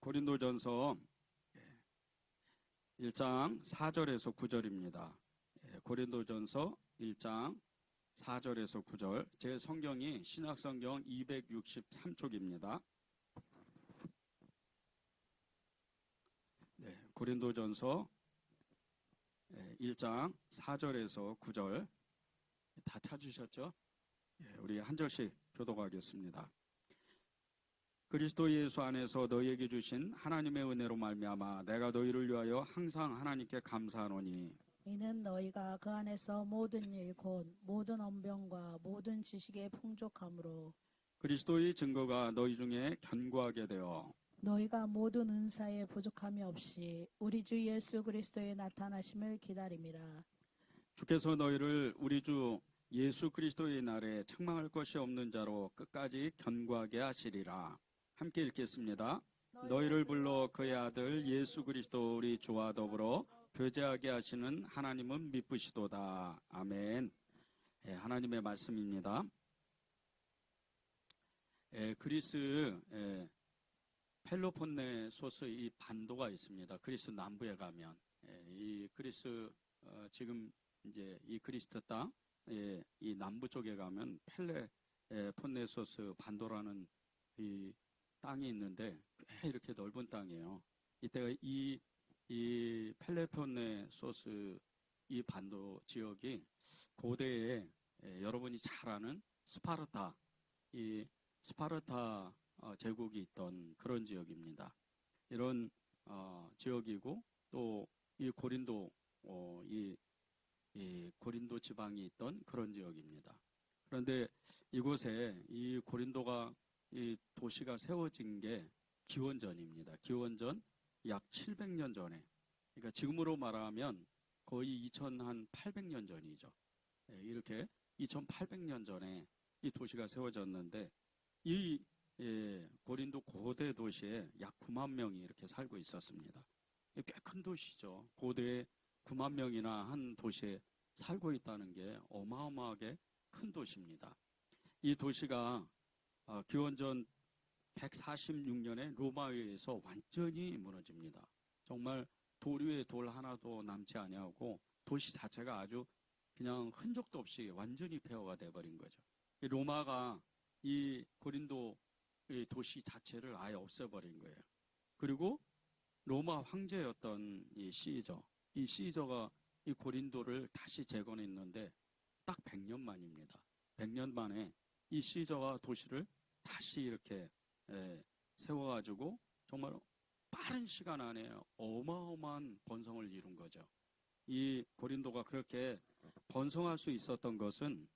고린도전서 1장 4절에서 9절입니다. 고린도전서 1장 4절에서 9절. 제 성경이 신약성경 263쪽입니다. 고린도전서 1장 4절에서 9절 다 찾으셨죠? 우리 한 절씩 교독하겠습니다. 그리스도 예수 안에서 너희에게 주신 하나님의 은혜로 말미암아 내가 너희를 위하여 항상 하나님께 감사하노니 이는 너희가 그 안에서 모든 일 곧 모든 언변과 모든 지식의 풍족함으로 그리스도의 증거가 너희 중에 견고하게 되어 너희가 모든 은사에 부족함이 없이 우리 주 예수 그리스도의 나타나심을 기다림이라. 주께서 너희를 우리 주 예수 그리스도의 날에 책망할 것이 없는 자로 끝까지 견고하게 하시리라. 함께 읽겠습니다. 너희를 불러 그의 아들 예수 그리스도 우리 주와 더불어 교제하게 하시는 하나님은 미쁘시도다. 아멘. 하나님의 말씀입니다. 그리스 펠로폰네소스 이 반도가 있습니다. 그리스 남부에 가면 이 그리스 지금 이제 이 그리스도 땅 이 남부 쪽에 가면 펠로폰네소스 반도라는 이 땅이 있는데 꽤 이렇게 넓은 땅이에요. 이때가 이 펠로폰네소스 이 반도 지역이 고대에 여러분이 잘 아는 스파르타 제국이 있던 그런 지역입니다. 이런 지역이고 또 이 고린도 이 고린도 지방이 있던 그런 지역입니다. 그런데 이곳에 이 고린도가 이 도시가 세워진 게 기원전입니다. 기원전 약 700년 전에, 그러니까 지금으로 말하면 거의 2800년 전이죠. 이렇게 2800년 전에 이 도시가 세워졌는데 이 고린도 고대 도시에 약 9만 명이 이렇게 살고 있었습니다. 꽤 큰 도시죠. 고대에 9만 명이나 한 도시에 살고 있다는 게 어마어마하게 큰 도시입니다. 이 도시가 기원전 146년에 로마에 의해서 완전히 무너집니다. 정말 돌 위에 돌 하나도 남지 아니하고 도시 자체가 아주 그냥 흔적도 없이 완전히 폐허가 돼버린 거죠. 로마가 이 고린도 도시 자체를 아예 없애버린 거예요. 그리고 로마 황제였던 이 시저가 이 고린도를 다시 재건했는데 딱 100년 만입니다. 100년 만에 이 시저가 도시를 다시 이렇게 세워가지고 정말 빠른 시간 안에 어마어마한 번성을 이룬 거죠. 이 고린도가 그렇게 번성할 수 있었던 것은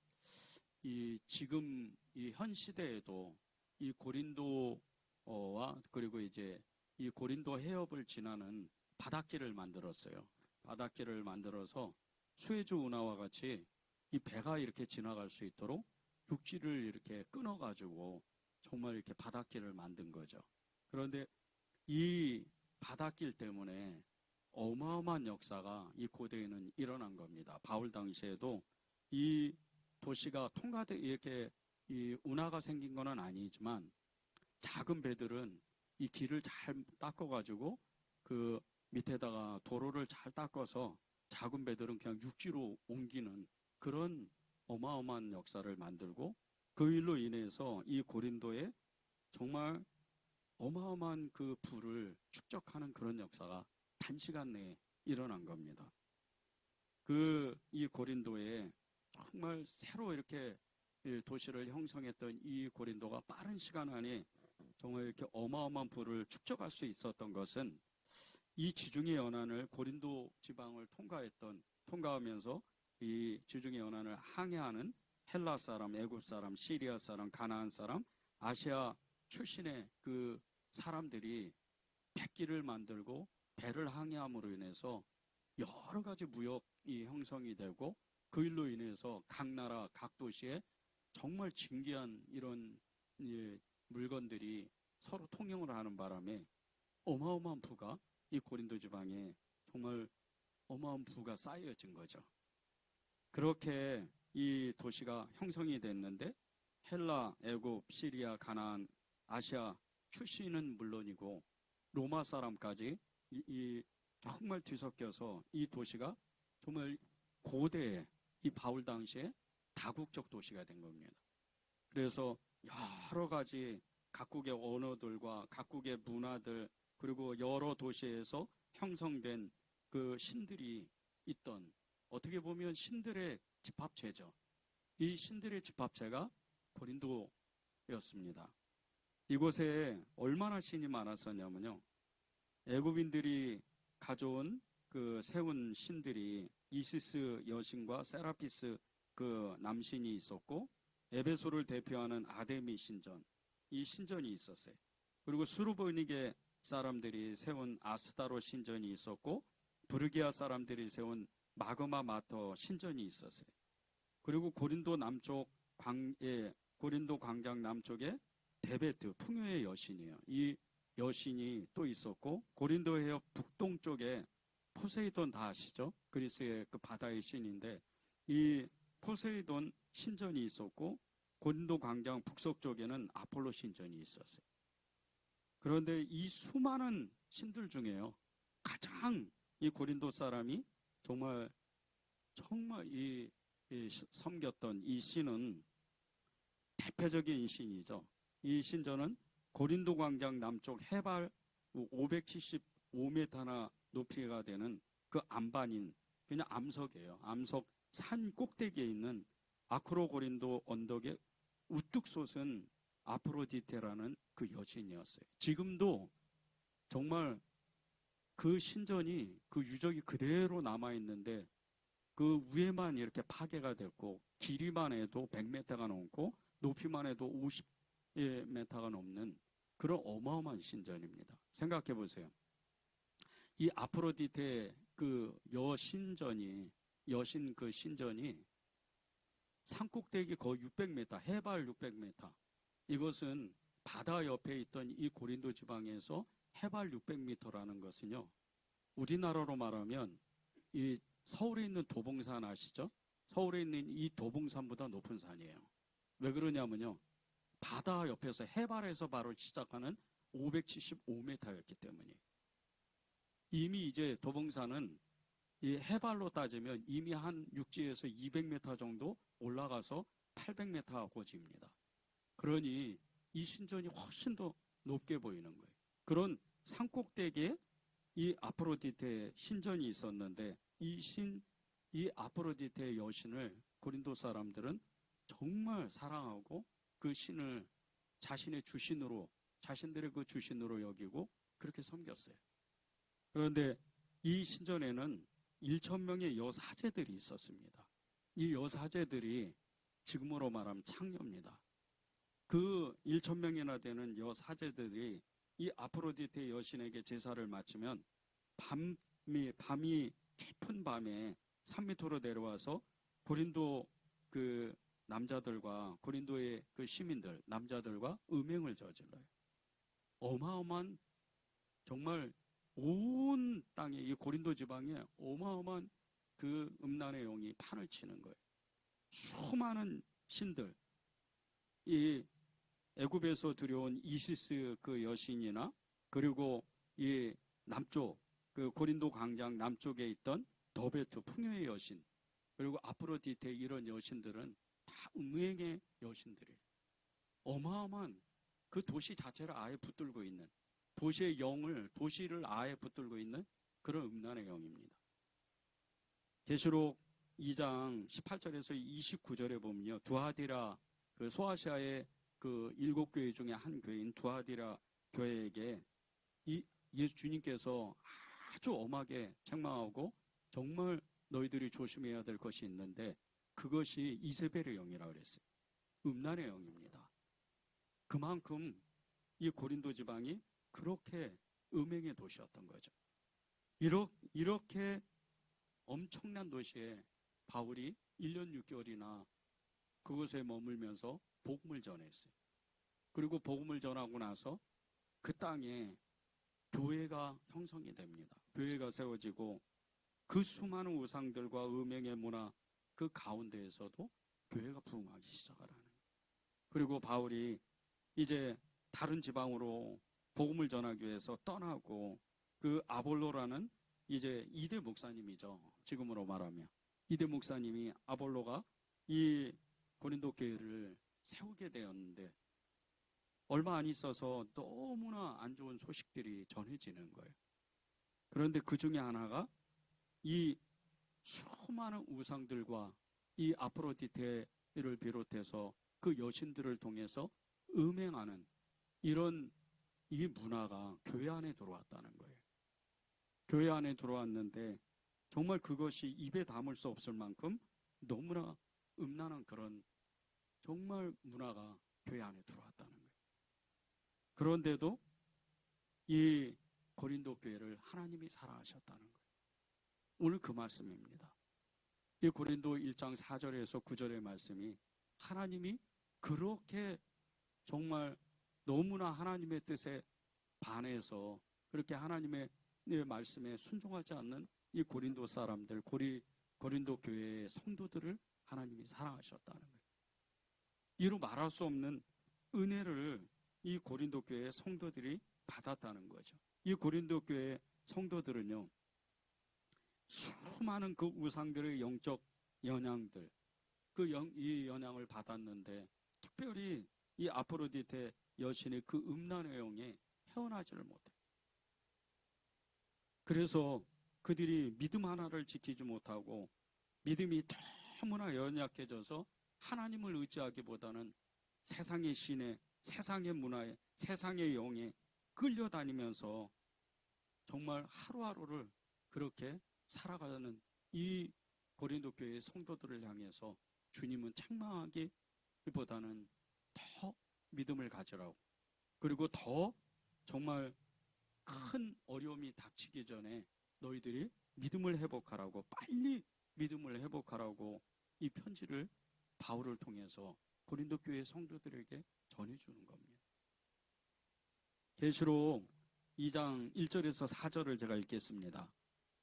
이 지금 이 현 시대에도 이 고린도와 그리고 이제 이 고린도 해협을 지나는 바닷길을 만들었어요. 바닷길을 만들어서 수에즈 운하와 같이 이 배가 이렇게 지나갈 수 있도록 육지를 이렇게 끊어가지고 정말 이렇게 바닷길을 만든 거죠. 그런데 이 바닷길 때문에 어마어마한 역사가 이 고대에는 일어난 겁니다. 바울 당시에도 이 도시가 이렇게 이 운하가 생긴 건 아니지만 작은 배들은 이 길을 잘 닦아가지고 그 밑에다가 도로를 잘 닦아서 작은 배들은 그냥 육지로 옮기는 그런 어마어마한 역사를 만들고 그 일로 인해서 이 고린도에 정말 어마어마한 그 부를 축적하는 그런 역사가 단시간 내에 일어난 겁니다. 이 고린도에 정말 새로 이렇게 도시를 형성했던 이 고린도가 빠른 시간 안에 정말 이렇게 어마어마한 부를 축적할 수 있었던 것은 이 지중해 연안을 고린도 지방을 통과하면서 이 지중해 연안을 항해하는 헬라 사람, 애굽 사람, 시리아 사람, 가나안 사람, 아시아 출신의 그 사람들이 뱃길을 만들고 배를 항해함으로 인해서 여러 가지 무역이 형성이 되고 그 일로 인해서 각 나라, 각 도시에 정말 진귀한 이런 물건들이 서로 통용을 하는 바람에 어마어마한 부가 이 고린도 지방에 정말 어마어마한 부가 쌓여진 거죠. 그렇게 이 도시가 형성이 됐는데 헬라, 애굽, 시리아, 가나안, 아시아 출신은 물론이고 로마 사람까지 정말 뒤섞여서 이 도시가 정말 고대 이 바울 당시에 다국적 도시가 된 겁니다. 그래서 여러 가지 각국의 언어들과 각국의 문화들 그리고 여러 도시에서 형성된 그 신들이 있던 어떻게 보면 신들의 집합체죠. 이 신들의 집합체가 고린도였습니다. 이곳에 얼마나 신이 많았었냐면요. 애굽인들이 가져온 그 세운 신들이 이시스 여신과 세라피스 그 남신이 있었고 에베소를 대표하는 아데미 신전 이 신전이 있었어요. 그리고 수르보니게 사람들이 세운 아스타로 신전이 있었고 부르기아 사람들이 세운 마그마 마터 신전이 있었어요. 그리고 고린도 광장 남쪽에 데베트 풍요의 여신이에요. 이 여신이 또 있었고 고린도 해협 북동쪽에 포세이돈 다 아시죠? 그리스의 그 바다의 신인데 이 포세이돈 신전이 있었고 고린도 광장 북서쪽에는 아폴로 신전이 있었어요. 그런데 이 수많은 신들 중에요. 가장 이 고린도 사람이 정말 섬겼던 이 신은 대표적인 신이죠. 이 신전은 고린도 광장 남쪽 해발 575m나 높이가 되는 그 안반인 그냥 암석이에요. 암석 산 꼭대기에 있는 아크로 고린도 언덕에 우뚝 솟은 아프로디테라는 그 여신이었어요. 지금도 정말 그 신전이 그 유적이 그대로 남아있는데 그 위에만 이렇게 파괴가 됐고 길이만 해도 100m가 넘고 높이만 해도 50m가 넘는 그런 어마어마한 신전입니다. 생각해 보세요. 이 아프로디테 그 여신 그 신전이 산꼭대기 거의 600m, 해발 600m. 이것은 바다 옆에 있던 이 고린도 지방에서 해발 600m라는 것은요. 우리나라로 말하면 이 서울에 있는 도봉산 아시죠? 서울에 있는 이 도봉산보다 높은 산이에요. 왜 그러냐면요. 바다 옆에서 해발에서 바로 시작하는 575m였기 때문이에요. 이미 이제 도봉산은 이 해발로 따지면 이미 한 육지에서 200m 정도 올라가서 800m 고지입니다. 그러니 이 신전이 훨씬 더 높게 보이는 거예요. 그런 산꼭대기에 이 아프로디테 신전이 있었는데 이 아프로디테 여신을 고린도 사람들은 정말 사랑하고 그 신을 자신의 주신으로 자신들의 그 주신으로 여기고 그렇게 섬겼어요. 그런데 이 신전에는 1,000명의 여사제들이 있었습니다. 이 여사제들이 지금으로 말하면 창녀입니다. 그 1,000명이나 되는 여사제들이 이 아프로디테 여신에게 제사를 마치면 밤이 깊은 밤에 산 밑으로 내려와서 고린도 그 남자들과 고린도의 그 시민들 남자들과 음행을 저질러요. 어마어마한 정말 온 땅에 이 고린도 지방에 어마어마한 그 음란의 영이 판을 치는 거예요. 수많은 신들 이 애굽에서 들여온 이시스 그 여신이나 그리고 이 남쪽 그 고린도 광장 남쪽에 있던 더베트 풍요의 여신 그리고 아프로디테 이런 여신들은 다 음행의 여신들이에요. 어마어마한 그 도시 자체를 아예 붙들고 있는 도시의 영을 도시를 아예 붙들고 있는 그런 음란의 영입니다. 계시록 2장 18절에서 29절에 보면요. 두하디라 그 소아시아의 그 7교회 중에 한 교회인 두하디라 교회에게 이 예수 주님께서 아주 엄하게 책망하고 정말 너희들이 조심해야 될 것이 있는데 그것이 이세벨의 영이라고 그랬어요. 음란의 영입니다. 그만큼 이 고린도 지방이 그렇게 음행의 도시였던 거죠. 이렇게 엄청난 도시에 바울이 1년 6개월이나 그곳에 머물면서 복음을 전했어요. 그리고 복음을 전하고 나서 그 땅에 교회가 형성이 됩니다. 교회가 세워지고 그 수많은 우상들과 음행의 문화 그 가운데에서도 교회가 부흥하기 시작하라는 거예요. 그리고 바울이 이제 다른 지방으로 복음을 전하기 위해서 떠나고 그 아볼로라는 이제 이대 목사님이죠. 지금으로 말하면 이대 목사님이 아볼로가 이 고린도 교회를 세우게 되었는데 얼마 안 있어서 너무나 안 좋은 소식들이 전해지는 거예요. 그런데 그 중에 하나가 이 수많은 우상들과 이 아프로디테를 비롯해서 그 여신들을 통해서 음행하는 이런 이 문화가 교회 안에 들어왔다는 거예요. 교회 안에 들어왔는데 정말 그것이 입에 담을 수 없을 만큼 너무나 음란한 그런 정말 문화가 교회 안에 들어왔다는 거예요. 그런데도 이 고린도 교회를 하나님이 사랑하셨다는 거예요. 오늘 그 말씀입니다. 이 고린도 1장 4절에서 9절의 말씀이 하나님이 그렇게 정말 너무나 하나님의 뜻에 반해서 그렇게 하나님의 말씀에 순종하지 않는 이 고린도 사람들, 고린도 교회의 성도들을 하나님이 사랑하셨다는 거예요. 이루 말할 수 없는 은혜를 이 고린도 교회의 성도들이 받았다는 거죠. 이 고린도 교회의 성도들은요, 수많은 그 우상들의 영적 영향들, 이 영향을 받았는데 특별히 이 아프로디테 여신의 그 음란의 영에 헤어나지를 못해. 그래서 그들이 믿음 하나를 지키지 못하고 믿음이 너무나 연약해져서 하나님을 의지하기보다는 세상의 신에, 세상의 문화에, 세상의 영에 끌려다니면서 정말 하루하루를 그렇게 살아가는 이 고린도 교회의 성도들을 향해서 주님은 책망하기보다는 더 믿음을 가지라고, 그리고 더 정말 큰 어려움이 닥치기 전에 너희들이 믿음을 회복하라고, 빨리 믿음을 회복하라고 이 편지를 바울을 통해서 고린도 교회 성도들에게 전해주는 겁니다. 계시록 2장 1절에서 4절을 제가 읽겠습니다.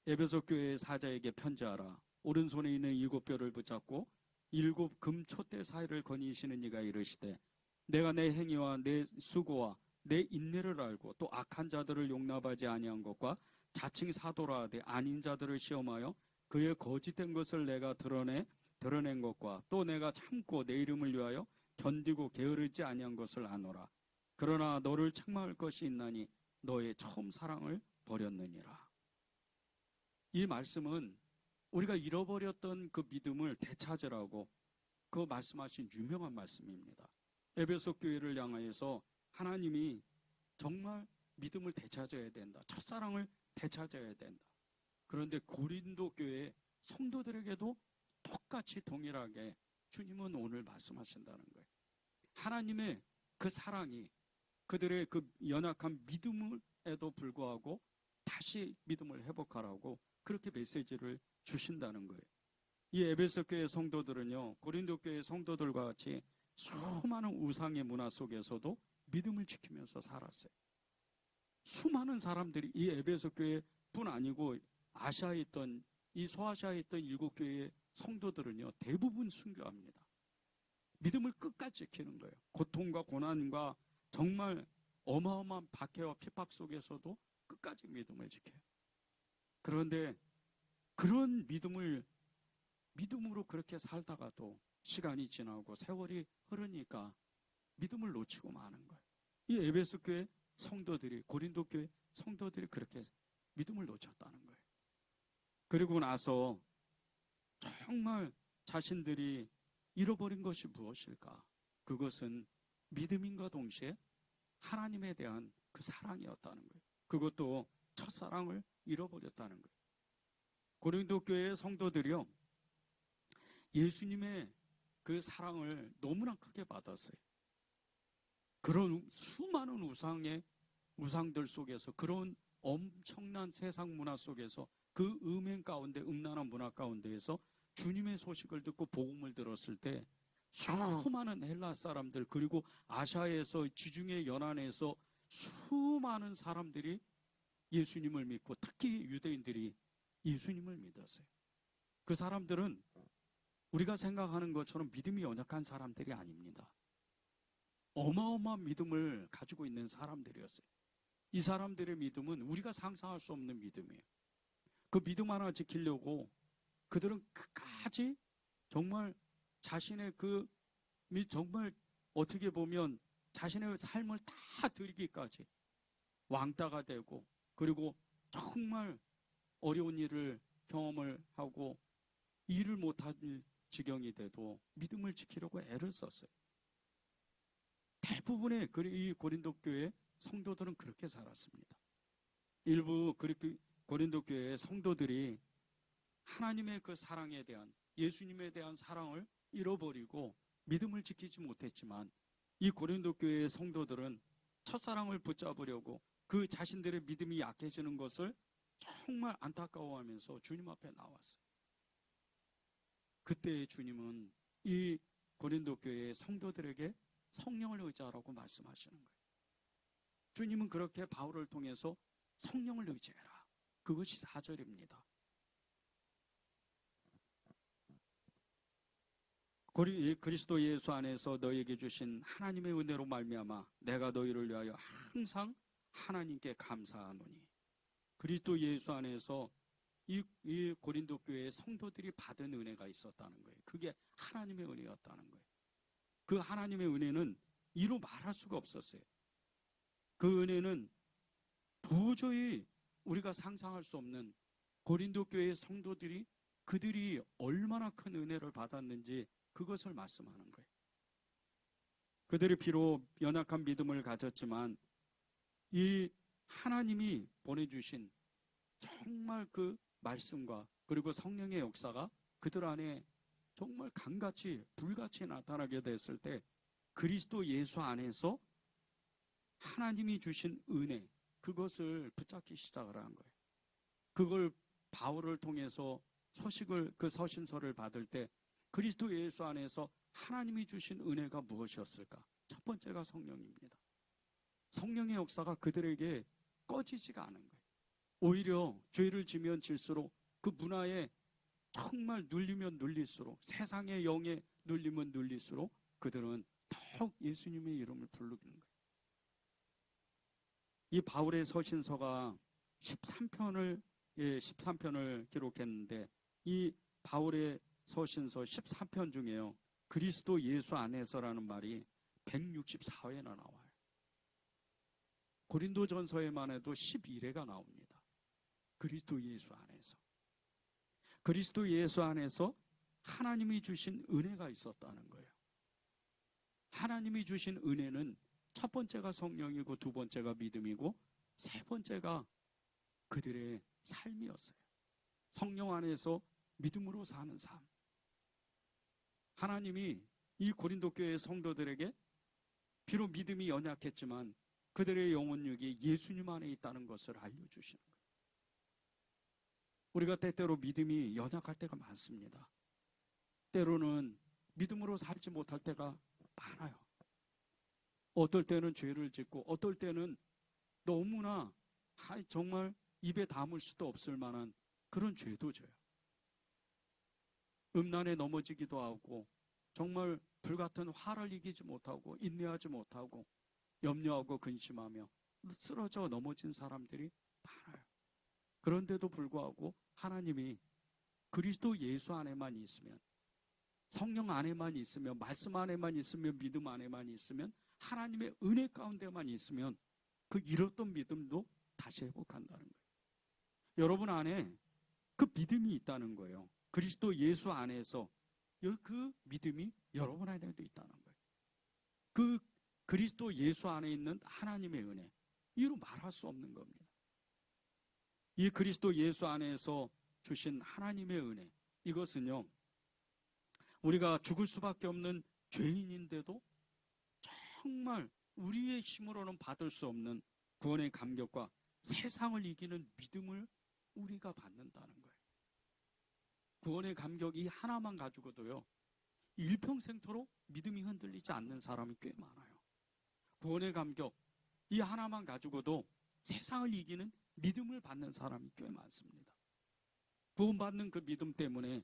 에베소 교회의 사자에게 편지하라. 오른손에 있는 7뼈를 붙잡고 7 금 촛대 사이를 거니시는 이가 이르시되 내가 내 행위와 내 수고와 내 인내를 알고 또 악한 자들을 용납하지 아니한 것과 자칭 사도라 하되 아닌 자들을 시험하여 그의 거짓된 것을 내가 드러낸 것과 또 내가 참고 내 이름을 위하여 견디고 게으르지 아니한 것을 아노라. 그러나 너를 책망할 것이 있나니 너의 처음 사랑을 버렸느니라. 이 말씀은 우리가 잃어버렸던 그 믿음을 되찾으라고 그 말씀하신 유명한 말씀입니다. 에베소 교회를 향하여서 하나님이 정말 믿음을 되찾아야 된다. 첫사랑을 되찾아야 된다. 그런데 고린도 교회 성도들에게도 똑같이 동일하게 주님은 오늘 말씀하신다는 거예요. 하나님의 그 사랑이 그들의 그 연약한 믿음에도 불구하고 다시 믿음을 회복하라고 그렇게 메시지를 주신다는 거예요. 이 에베소 교회 성도들은요, 고린도 교회 성도들과 같이 수많은 우상의 문화 속에서도 믿음을 지키면서 살았어요. 수많은 사람들이 이 에베소 교회뿐 아니고 아시아에 있던 이 소아시아에 있던 7교회의 성도들은요, 대부분 순교합니다. 믿음을 끝까지 지키는 거예요. 고통과 고난과 정말 어마어마한 박해와 핍박 속에서도 끝까지 믿음을 지켜요. 그런데 그런 믿음으로 그렇게 살다가도 시간이 지나고 세월이 흐르니까 믿음을 놓치고 마는 거예요. 이 에베소 교회 성도들이, 고린도 교회 성도들이 그렇게 믿음을 놓쳤다는 거예요. 그리고 나서 정말 자신들이 잃어버린 것이 무엇일까? 그것은 믿음인과 동시에 하나님에 대한 그 사랑이었다는 거예요. 그것도 첫사랑을 잃어버렸다는 거예요. 고린도 교회의 성도들이요, 예수님의 그 사랑을 너무나 크게 받았어요. 그런 수많은 우상들 속에서, 그런 엄청난 세상 문화 속에서, 그 음행 가운데, 음란한 문화 가운데에서 주님의 소식을 듣고 복음을 들었을 때 수많은 헬라 사람들, 그리고 아시아에서, 지중해 연안에서 수많은 사람들이 예수님을 믿고, 특히 유대인들이 예수님을 믿었어요. 그 사람들은 우리가 생각하는 것처럼 믿음이 연약한 사람들이 아닙니다. 어마어마한 믿음을 가지고 있는 사람들이었어요. 이 사람들의 믿음은 우리가 상상할 수 없는 믿음이에요. 그 믿음 하나 지키려고 그들은 끝까지 정말 자신의 정말 어떻게 보면 자신의 삶을 다 드리기까지 왕따가 되고, 그리고 정말 어려운 일을 경험을 하고 일을 못할 지경이 돼도 믿음을 지키려고 애를 썼어요. 대부분의 이 고린도 교회 성도들은 그렇게 살았습니다. 일부 고린도 교회의 성도들이 하나님의 그 사랑에 대한, 예수님에 대한 사랑을 잃어버리고 믿음을 지키지 못했지만, 이 고린도 교회의 성도들은 첫사랑을 붙잡으려고 그 자신들의 믿음이 약해지는 것을 정말 안타까워하면서 주님 앞에 나왔어요. 그때 주님은 이 고린도 교회의 성도들에게 성령을 의지하라고 말씀하시는 거예요. 주님은 그렇게 바울을 통해서 성령을 의지해라. 그것이 4절입니다. 그리스도 예수 안에서 너희에게 주신 하나님의 은혜로 말미암아 내가 너희를 위하여 항상 하나님께 감사하노니. 그리스도 예수 안에서 이 고린도 교회의 성도들이 받은 은혜가 있었다는 거예요. 그게 하나님의 은혜였다는 거예요. 그 하나님의 은혜는 이로 말할 수가 없었어요. 그 은혜는 도저히 우리가 상상할 수 없는, 고린도 교회의 성도들이 그들이 얼마나 큰 은혜를 받았는지 그것을 말씀하는 거예요. 그들이 비록 연약한 믿음을 가졌지만 이 하나님이 보내주신 정말 그 말씀과 그리고 성령의 역사가 그들 안에 정말 강같이 불같이 나타나게 됐을 때 그리스도 예수 안에서 하나님이 주신 은혜, 그것을 붙잡기 시작을 한 거예요. 그걸 바울을 통해서 그 서신서를 받을 때 그리스도 예수 안에서 하나님이 주신 은혜가 무엇이었을까? 첫 번째가 성령입니다. 성령의 역사가 그들에게 꺼지지가 않은 거예요. 오히려 죄를 지면 질수록 그 문화에 정말 눌리면 눌릴수록, 세상의 영에 눌리면 눌릴수록 그들은 더욱 예수님의 이름을 부르는 거예요. 이 바울의 서신서가 13편을 기록했는데, 이 바울의 서신서 14편 중에요, 그리스도 예수 안에서라는 말이 164회나 나와요. 고린도전서에만 해도 11회가 나옵니다. 그리스도 예수 안에서. 그리스도 예수 안에서 하나님이 주신 은혜가 있었다는 거예요. 하나님이 주신 은혜는 첫 번째가 성령이고, 두 번째가 믿음이고, 세 번째가 그들의 삶이었어요. 성령 안에서 믿음으로 사는 삶. 하나님이 이 고린도 교회 성도들에게 비록 믿음이 연약했지만 그들의 영혼육이 예수님 안에 있다는 것을 알려주시는 거예요. 우리가 때때로 믿음이 연약할 때가 많습니다. 때로는 믿음으로 살지 못할 때가 많아요. 어떨 때는 죄를 짓고, 어떨 때는 너무나 정말 입에 담을 수도 없을 만한 그런 죄도 져요. 음란에 넘어지기도 하고, 정말 불같은 화를 이기지 못하고, 인내하지 못하고, 염려하고 근심하며 쓰러져 넘어진 사람들이 많아요. 그런데도 불구하고 하나님이 그리스도 예수 안에만 있으면, 성령 안에만 있으면, 말씀 안에만 있으면, 믿음 안에만 있으면, 하나님의 은혜 가운데만 있으면 그 잃었던 믿음도 다시 회복한다는 거예요. 여러분 안에 그 믿음이 있다는 거예요. 그리스도 예수 안에서 그 믿음이 여러분 안에도 있다는 거예요. 그 그리스도 예수 안에 있는 하나님의 은혜, 이로 말할 수 없는 겁니다. 이 그리스도 예수 안에서 주신 하나님의 은혜, 이것은요, 우리가 죽을 수밖에 없는 죄인인데도 정말 우리의 힘으로는 받을 수 없는 구원의 감격과 세상을 이기는 믿음을 우리가 받는다는 거예요. 구원의 감격이 하나만 가지고도요, 일평생토록 믿음이 흔들리지 않는 사람이 꽤 많아요. 구원의 감격, 이 하나만 가지고도 세상을 이기는 믿음을 받는 사람이 꽤 많습니다. 구원받는 그 믿음 때문에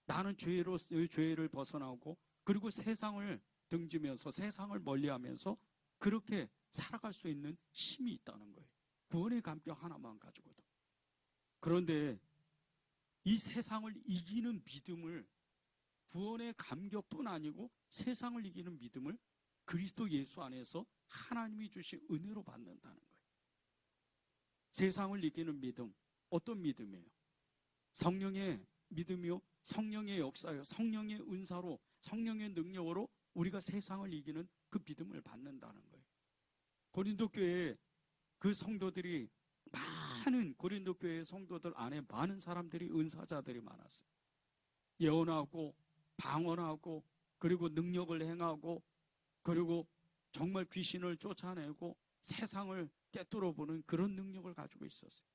나는 죄를 벗어나고, 그리고 세상을 등지면서 세상을 멀리하면서 그렇게 살아갈 수 있는 힘이 있다는 거예요. 구원의 감격 하나만 가지고도. 그런데 이 세상을 이기는 믿음을, 구원의 감격뿐 아니고 세상을 이기는 믿음을 그리스도 예수 안에서 하나님이 주신 은혜로 받는다는 거예요. 세상을 이기는 믿음, 어떤 믿음이에요? 성령의 믿음이요, 성령의 역사요, 성령의 은사로, 성령의 능력으로 우리가 세상을 이기는 그 믿음을 받는다는 거예요. 고린도 교회에 그 성도들이, 많은 고린도 교회의 성도들 안에 많은 사람들이, 은사자들이 많았어요. 예언하고 방언하고 그리고 능력을 행하고 그리고 정말 귀신을 쫓아내고 세상을 꿰뚫어 보는 그런 능력을 가지고 있었어요.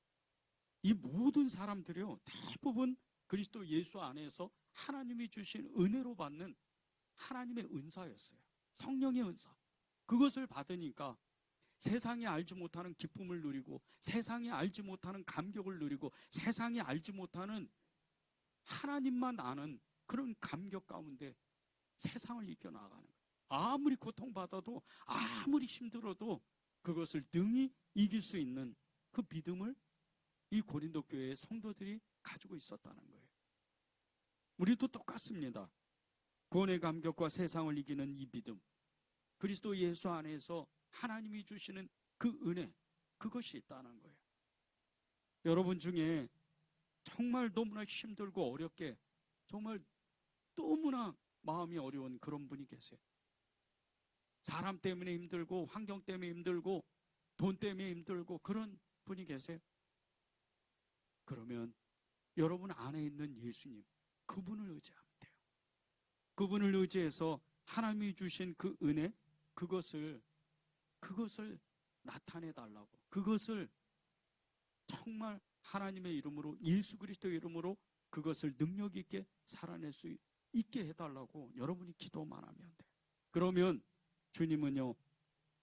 이 모든 사람들이요, 대부분 그리스도 예수 안에서 하나님이 주신 은혜로 받는 하나님의 은사였어요. 성령의 은사. 그것을 받으니까 세상이 알지 못하는 기쁨을 누리고, 세상이 알지 못하는 감격을 누리고, 세상이 알지 못하는 하나님만 아는 그런 감격 가운데 세상을 이겨나가는 거예요. 아무리 고통받아도, 아무리 힘들어도 그것을 능히 이길 수 있는 그 믿음을 이 고린도 교회의 성도들이 가지고 있었다는 거예요. 우리도 똑같습니다. 구원의 감격과 세상을 이기는 이 믿음, 그리스도 예수 안에서 하나님이 주시는 그 은혜, 그것이 있다는 거예요. 여러분 중에 정말 너무나 힘들고 어렵게, 정말 너무나 마음이 어려운 그런 분이 계세요. 사람 때문에 힘들고, 환경 때문에 힘들고, 돈 때문에 힘들고, 그런 분이 계세요. 그러면 여러분 안에 있는 예수님, 그분을 의지하면 돼요. 그분을 의지해서 하나님이 주신 그 은혜, 그것을 나타내 달라고, 그것을 정말 하나님의 이름으로, 예수 그리스도의 이름으로 그것을 능력 있게 살아낼 수 있게 해달라고 여러분이 기도만 하면 돼요. 그러면 주님은요,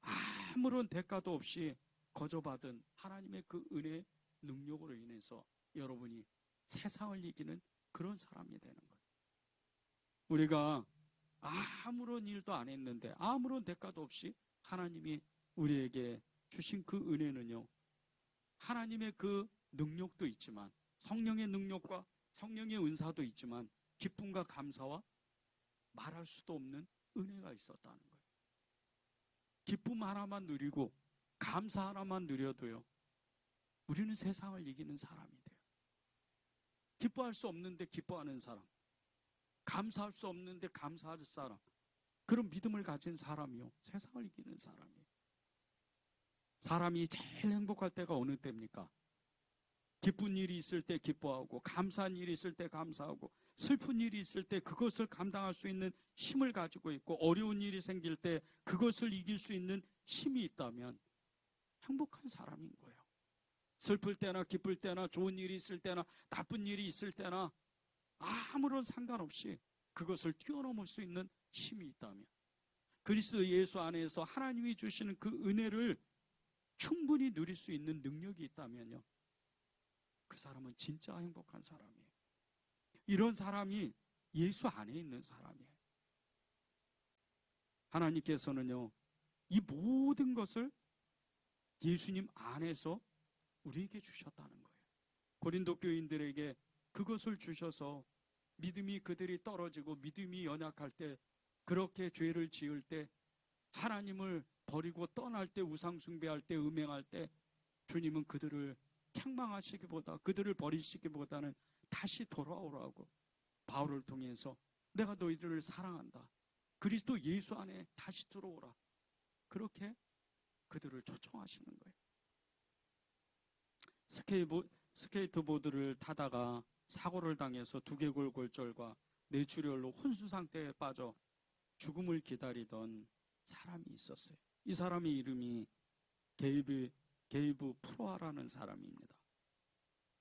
아무런 대가도 없이 거저받은 하나님의 그 은혜의 능력으로 인해서 여러분이 세상을 이기는 그런 사람이 되는 거예요. 우리가 아무런 일도 안 했는데, 아무런 대가도 없이 하나님이 우리에게 주신 그 은혜는요, 하나님의 그 능력도 있지만, 성령의 능력과 성령의 은사도 있지만, 기쁨과 감사와 말할 수도 없는 은혜가 있었다는 거예요. 기쁨 하나만 누리고 감사 하나만 누려도요, 우리는 세상을 이기는 사람이 돼요. 기뻐할 수 없는데 기뻐하는 사람, 감사할 수 없는데 감사할 사람, 그런 믿음을 가진 사람이요, 세상을 이기는 사람이에요. 사람이 제일 행복할 때가 어느 때입니까? 기쁜 일이 있을 때 기뻐하고, 감사한 일이 있을 때 감사하고, 슬픈 일이 있을 때 그것을 감당할 수 있는 힘을 가지고 있고, 어려운 일이 생길 때 그것을 이길 수 있는 힘이 있다면 행복한 사람인 거예요. 슬플 때나 기쁠 때나 좋은 일이 있을 때나 나쁜 일이 있을 때나 아무런 상관없이 그것을 뛰어넘을 수 있는 힘이 있다면, 그리스도 예수 안에서 하나님이 주시는 그 은혜를 충분히 누릴 수 있는 능력이 있다면요, 그 사람은 진짜 행복한 사람이에요. 이런 사람이 예수 안에 있는 사람이에요. 하나님께서는요, 이 모든 것을 예수님 안에서 우리에게 주셨다는 거예요. 고린도 교인들에게 그것을 주셔서 믿음이 그들이 떨어지고 믿음이 연약할 때, 그렇게 죄를 지을 때, 하나님을 버리고 떠날 때, 우상 숭배할 때, 음행할 때, 주님은 그들을 책망하시기보다, 그들을 버리시기보다는 다시 돌아오라고 바울을 통해서 내가 너희들을 사랑한다, 그리스도 예수 안에 다시 들어오라, 그렇게 그들을 초청하시는 거예요. 스케이트보드를 타다가 사고를 당해서 두개골골절과 뇌출혈로 혼수 상태에 빠져 죽음을 기다리던 사람이 있었어요. 이 사람의 이름이 게이브 프로아라는 사람입니다.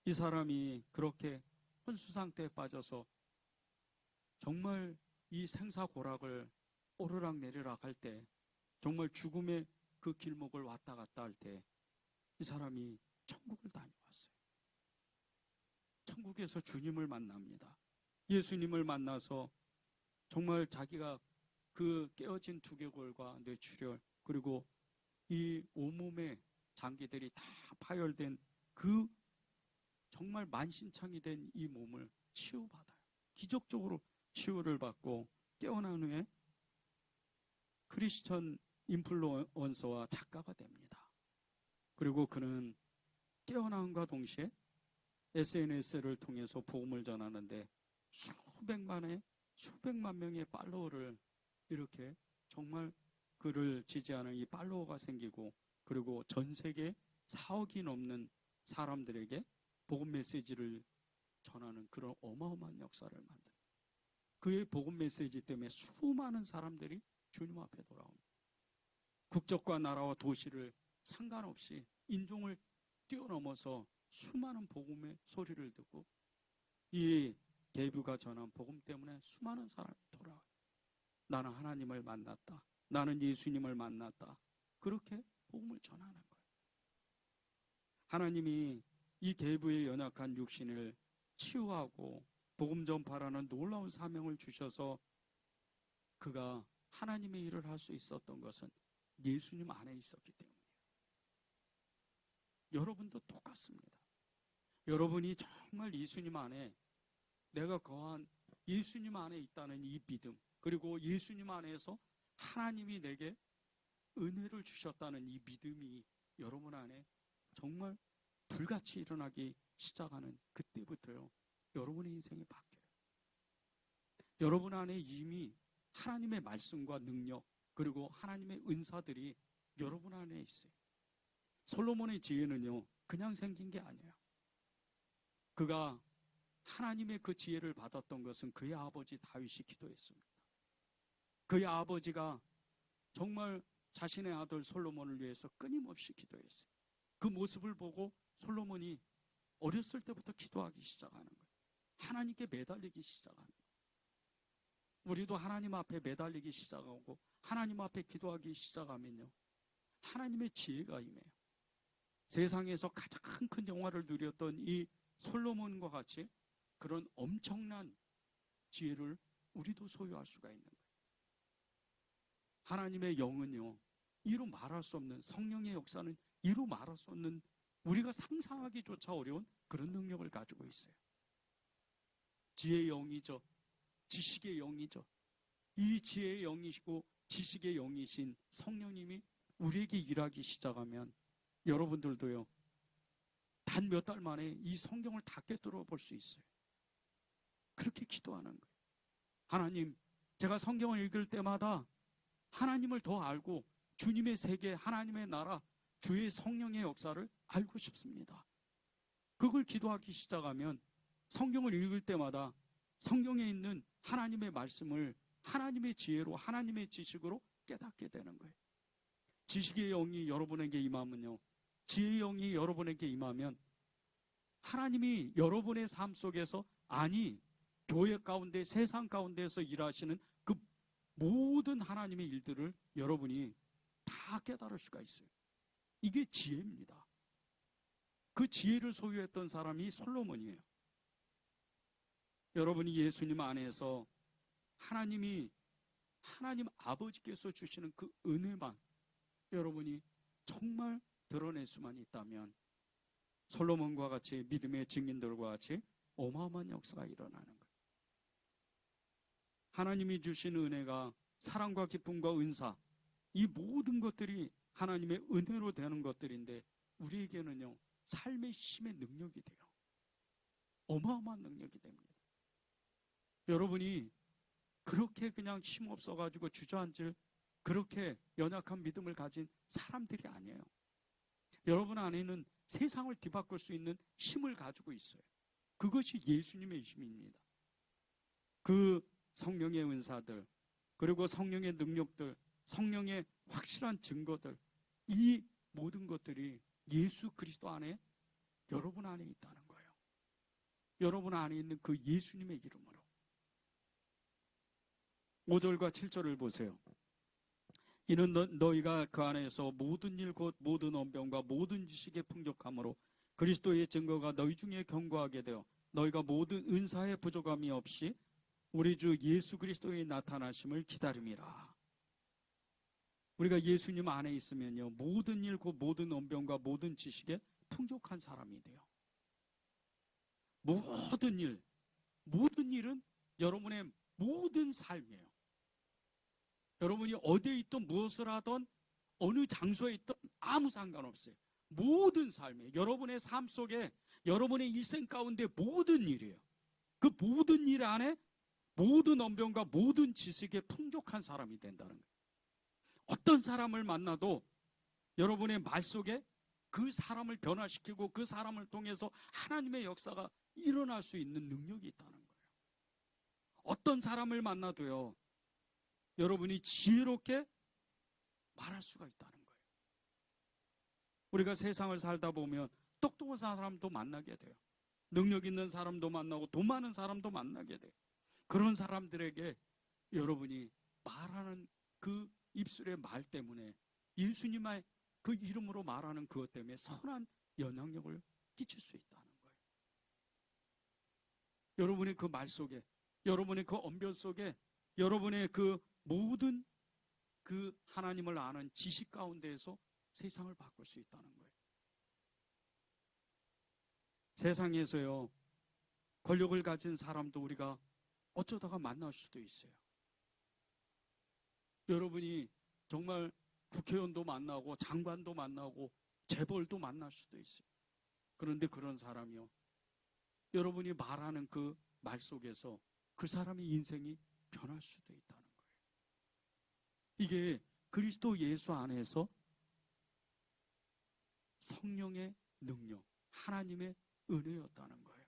이 사람이 그렇게 혼수 상태에 빠져서 정말 이 생사고락을 오르락 내리락 할 때, 정말 죽음의 그 길목을 왔다 갔다 할 때, 이 사람이 천국을 다녀왔어요. 천국에서 주님을 만납니다. 예수님을 만나서 정말 자기가 그 깨어진 두개골과 뇌출혈, 그리고 이 온몸에 장기들이 다 파열된 그 정말 만신창이 된 이 몸을 치유받아요. 기적적으로 치유를 받고 깨어난 후에 크리스천 인플루언서와 작가가 됩니다. 그리고 그는 깨어남과 동시에 SNS를 통해서 복음을 전하는데 수백만 명의 팔로워를 이렇게 정말 그를 지지하는 이 팔로워가 생기고, 그리고 전 세계 4억이 넘는 사람들에게 복음 메시지를 전하는 그런 어마어마한 역사를 만든, 그의 복음 메시지 때문에 수많은 사람들이 주님 앞에 돌아옵니다. 국적과 나라와 도시를 상관없이 인종을 뛰어넘어서 수많은 복음의 소리를 듣고 이 게이브가 전한 복음 때문에 수많은 사람이 돌아와요. 나는 하나님을 만났다. 나는 예수님을 만났다. 그렇게 복음을 전하는 거예요. 하나님이 이 게이브의 연약한 육신을 치유하고 복음 전파라는 놀라운 사명을 주셔서 그가 하나님의 일을 할 수 있었던 것은 예수님 안에 있었기 때문이에요. 여러분도 똑같습니다. 여러분이 정말 예수님 안에, 내가 거한 예수님 안에 있다는 이 믿음, 그리고 예수님 안에서 하나님이 내게 은혜를 주셨다는 이 믿음이 여러분 안에 정말 불같이 일어나기 시작하는 그때부터요, 여러분의 인생이 바뀌어요. 여러분 안에 이미 하나님의 말씀과 능력, 그리고 하나님의 은사들이 여러분 안에 있어요. 솔로몬의 지혜는요, 그냥 생긴 게 아니에요. 그가 하나님의 그 지혜를 받았던 것은 그의 아버지 다윗이 기도했습니다. 그의 아버지가 정말 자신의 아들 솔로몬을 위해서 끊임없이 기도했어요. 그 모습을 보고 솔로몬이 어렸을 때부터 기도하기 시작하는 거예요. 하나님께 매달리기 시작하는 거예요. 우리도 하나님 앞에 매달리기 시작하고 하나님 앞에 기도하기 시작하면요, 하나님의 지혜가 임해요. 세상에서 가장 큰 영화를 누렸던 이 솔로몬과 같이 그런 엄청난 지혜를 우리도 소유할 수가 있는 거예요. 하나님의 영은요, 이루 말할 수 없는, 성령의 역사는 이루 말할 수 없는, 우리가 상상하기조차 어려운 그런 능력을 가지고 있어요. 지혜의 영이죠. 지식의 영이죠. 이 지혜의 영이시고 지식의 영이신 성령님이 우리에게 일하기 시작하면 여러분들도요, 단 몇 달 만에 이 성경을 다 꿰뚫어 볼 수 있어요. 그렇게 기도하는 거예요. 하나님, 제가 성경을 읽을 때마다 하나님을 더 알고 주님의 세계, 하나님의 나라, 주의 성령의 역사를 알고 싶습니다. 그걸 기도하기 시작하면 성경을 읽을 때마다 성경에 있는 하나님의 말씀을 하나님의 지혜로, 하나님의 지식으로 깨닫게 되는 거예요. 지식의 영이 여러분에게 임하면요, 지혜의 영이 여러분에게 임하면 하나님이 여러분의 삶 속에서, 아니 교회 가운데, 세상 가운데서 일하시는 그 모든 하나님의 일들을 여러분이 다 깨달을 수가 있어요. 이게 지혜입니다. 그 지혜를 소유했던 사람이 솔로몬이에요. 여러분이 예수님 안에서 하나님 아버지께서 주시는 그 은혜만 여러분이 정말 드러낼 수만 있다면 솔로몬과 같이, 믿음의 증인들과 같이 어마어마한 역사가 일어나는 거예요. 하나님이 주신 은혜가, 사랑과 기쁨과 은사, 이 모든 것들이 하나님의 은혜로 되는 것들인데 우리에게는요, 삶의 힘의 능력이 돼요. 어마어마한 능력이 됩니다. 여러분이 그렇게 그냥 힘없어가지고 주저앉을 그렇게 연약한 믿음을 가진 사람들이 아니에요. 여러분 안에는 세상을 뒤바꿀 수 있는 힘을 가지고 있어요. 그것이 예수님의 힘입니다. 그 성령의 은사들, 그리고 성령의 능력들, 성령의 확실한 증거들, 이 모든 것들이 예수 그리스도 안에, 여러분 안에 있다는 거예요. 여러분 안에 있는 그 예수님의 이름으로. 5절과 7절을 보세요. 이는 너희가 그 안에서 모든 일 곧 모든 언변과 모든 지식의 풍족함으로 그리스도의 증거가 너희 중에 견고하게 되어 너희가 모든 은사의 부족함이 없이 우리 주 예수 그리스도의 나타나심을 기다림이라. 우리가 예수님 안에 있으면요, 모든 일, 그 모든 언변과 모든 지식에 풍족한 사람이 돼요. 모든 일, 모든 일은 여러분의 모든 삶이에요. 여러분이 어디에 있든 무엇을 하든 어느 장소에 있든 아무 상관없어요. 모든 삶이에요. 여러분의 삶 속에, 여러분의 일생 가운데 모든 일이에요. 그 모든 일 안에 모든 언변과 모든 지식에 풍족한 사람이 된다는 거예요. 어떤 사람을 만나도 여러분의 말 속에 그 사람을 변화시키고 그 사람을 통해서 하나님의 역사가 일어날 수 있는 능력이 있다는 거예요. 어떤 사람을 만나도요, 여러분이 지혜롭게 말할 수가 있다는 거예요. 우리가 세상을 살다 보면 똑똑한 사람도 만나게 돼요. 능력 있는 사람도 만나고 돈 많은 사람도 만나게 돼요. 그런 사람들에게 여러분이 말하는 그 입술의 말 때문에, 예수님의 그 이름으로 말하는 그것 때문에 선한 영향력을 끼칠 수 있다는 거예요. 여러분의 그 말 속에, 여러분의 그 언변 속에, 여러분의 그 모든 그 하나님을 아는 지식 가운데에서 세상을 바꿀 수 있다는 거예요. 세상에서요, 권력을 가진 사람도 우리가 어쩌다가 만날 수도 있어요. 여러분이 정말 국회의원도 만나고 장관도 만나고 재벌도 만날 수도 있어요. 그런데 그런 사람이요, 여러분이 말하는 그 말 속에서 그 사람의 인생이 변할 수도 있다는 거예요. 이게 그리스도 예수 안에서 성령의 능력, 하나님의 은혜였다는 거예요.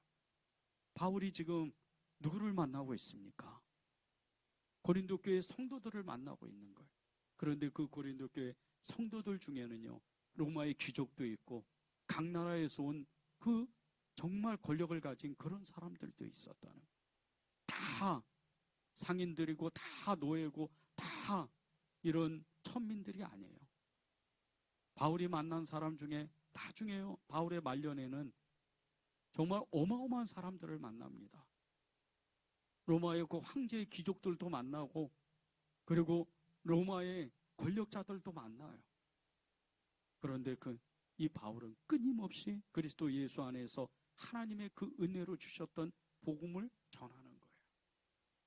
바울이 지금 누구를 만나고 있습니까? 고린도 교회 성도들을 만나고 있는 거예요. 그런데 그 고린도 교회 성도들 중에는요, 로마의 귀족도 있고 각 나라에서 온 그 정말 권력을 가진 그런 사람들도 있었다는 거예요. 다 상인들이고 다 노예고 다 이런 천민들이 아니에요. 바울이 만난 사람 중에 나중에요, 바울의 말년에는 정말 어마어마한 사람들을 만납니다. 로마의 그 황제의 귀족들도 만나고, 그리고 로마의 권력자들도 만나요. 그런데 이 바울은 끊임없이 그리스도 예수 안에서 하나님의 그 은혜로 주셨던 복음을 전하는 거예요.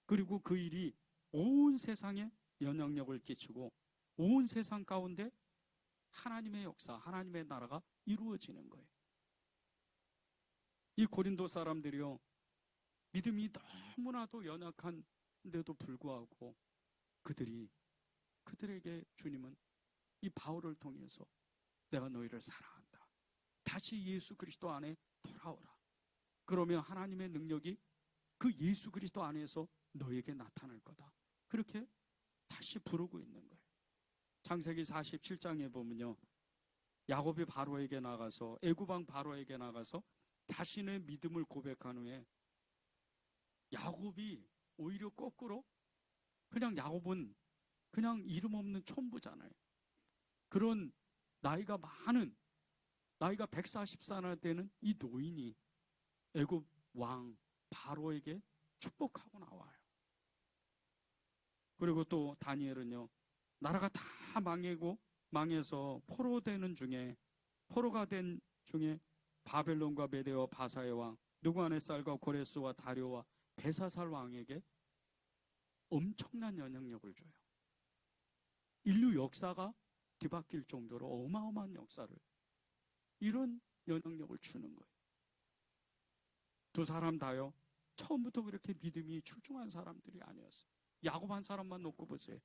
그리고 그 일이 온 세상에 영향력을 끼치고 온 세상 가운데 하나님의 역사, 하나님의 나라가 이루어지는 거예요. 이 고린도 사람들이요, 믿음이 너무나도 연약한데도 불구하고 그들에게 주님은 이 바울을 통해서 내가 너희를 사랑한다, 다시 예수 그리스도 안에 돌아오라, 그러면 하나님의 능력이 그 예수 그리스도 안에서 너에게 나타날 거다, 그렇게 다시 부르고 있는 거예요. 창세기 47장에 보면요, 야곱이 바로에게 나가서, 애굽 왕 바로에게 나가서 자신의 믿음을 고백한 후에 야곱이 오히려 거꾸로, 그냥 야곱은 그냥 이름 없는 촌부잖아요. 그런 나이가 140세나 되는 이 노인이 애굽 왕 바로에게 축복하고 나와요. 그리고 또 다니엘은요, 나라가 다 망해서 포로가 된 중에 바벨론과 메대와 바사의 왕 느부갓네살과 고레스와 다리오와 벨사살 왕에게 엄청난 영향력을 줘요. 인류 역사가 뒤바뀔 정도로 어마어마한 역사를, 이런 영향력을 주는 거예요. 두 사람 다요, 처음부터 그렇게 믿음이 출중한 사람들이 아니었어요. 야곱 한 사람만 놓고 보세요.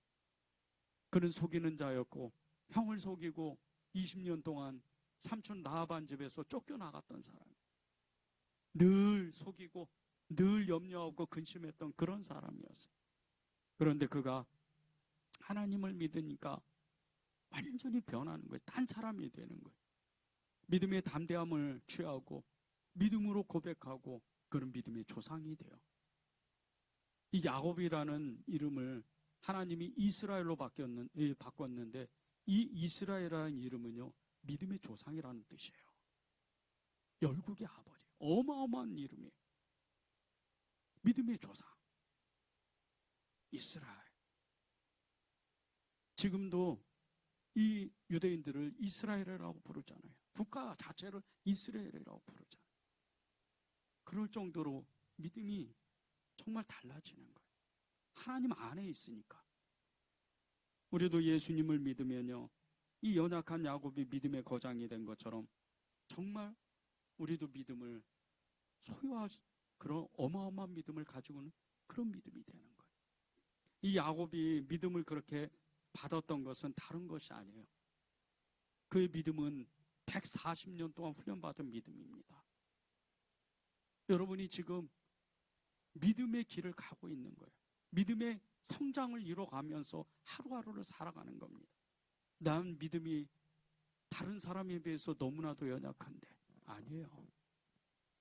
그는 속이는 자였고 형을 속이고 20년 동안 삼촌 라반 집에서 쫓겨나갔던 사람, 늘 속이고 늘 염려하고 근심했던 그런 사람이었어요. 그런데 그가 하나님을 믿으니까 완전히 변하는 거예요. 딴 사람이 되는 거예요. 믿음의 담대함을 취하고 믿음으로 고백하고 그런 믿음의 조상이 돼요. 이 야곱이라는 이름을 하나님이 이스라엘로 바꿨는데, 이 이스라엘이라는 이름은요, 믿음의 조상이라는 뜻이에요. 열국의 아버지, 어마어마한 이름이에요. 믿음의 조상, 이스라엘. 지금도 이 유대인들을 이스라엘이라고 부르잖아요. 국가 자체를 이스라엘이라고 부르잖아요. 그럴 정도로 믿음이 정말 달라지는 거예요. 하나님 안에 있으니까. 우리도 예수님을 믿으면요, 이 연약한 야곱이 믿음의 거장이 된 것처럼 정말 우리도 믿음을 소유할 그런 어마어마한 믿음을 가지고는 그런 믿음이 되는 거예요. 이 야곱이 믿음을 그렇게 받았던 것은 다른 것이 아니에요. 그의 믿음은 140년 동안 훈련받은 믿음입니다. 여러분이 지금 믿음의 길을 가고 있는 거예요. 믿음의 성장을 이뤄가면서 하루하루를 살아가는 겁니다. 난 믿음이 다른 사람에 비해서 너무나도 연약한데, 아니에요.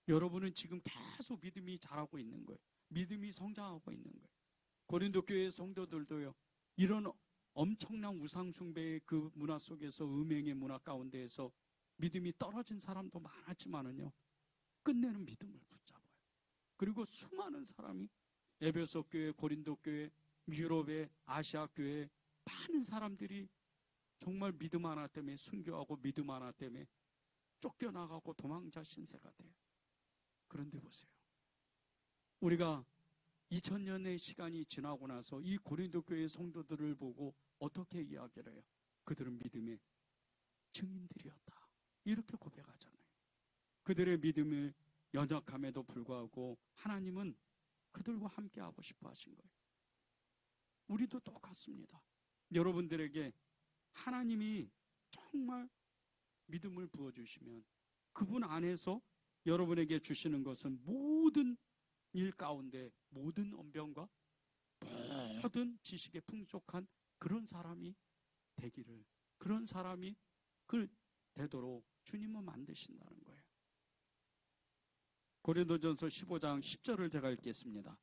여러분은 지금 계속 믿음이 자라고 있는 거예요. 믿음이 성장하고 있는 거예요. 고린도 교회 성도들도요, 이런 엄청난 우상 숭배의 그 문화 속에서, 음행의 문화 가운데에서 믿음이 떨어진 사람도 많았지만은요, 끝내는 믿음을 붙잡아요. 그리고 수많은 사람이 에베소 교회, 고린도 교회, 유럽의 아시아 교회 많은 사람들이 정말 믿음 하나 때문에 순교하고 믿음 하나 때문에 쫓겨나가고 도망자 신세가 돼요. 그런데 보세요. 우리가 2000년의 시간이 지나고 나서 이 고린도 교회 성도들을 보고 어떻게 이야기를 해요? 그들은 믿음의 증인들이었다. 이렇게 고백하잖아요. 그들의 믿음을 연약함에도 불구하고 하나님은 그들과 함께 하고 싶어 하신 거예요. 우리도 똑같습니다. 여러분들에게 하나님이 정말 믿음을 부어주시면 그분 안에서 여러분에게 주시는 것은 모든 일 가운데 모든 언변과 모든 지식에 풍족한 그런 사람이 되기를, 그런 사람이 되도록 주님은 만드신다는 거예요. 고린도전서 15장 10절을 제가 읽겠습니다.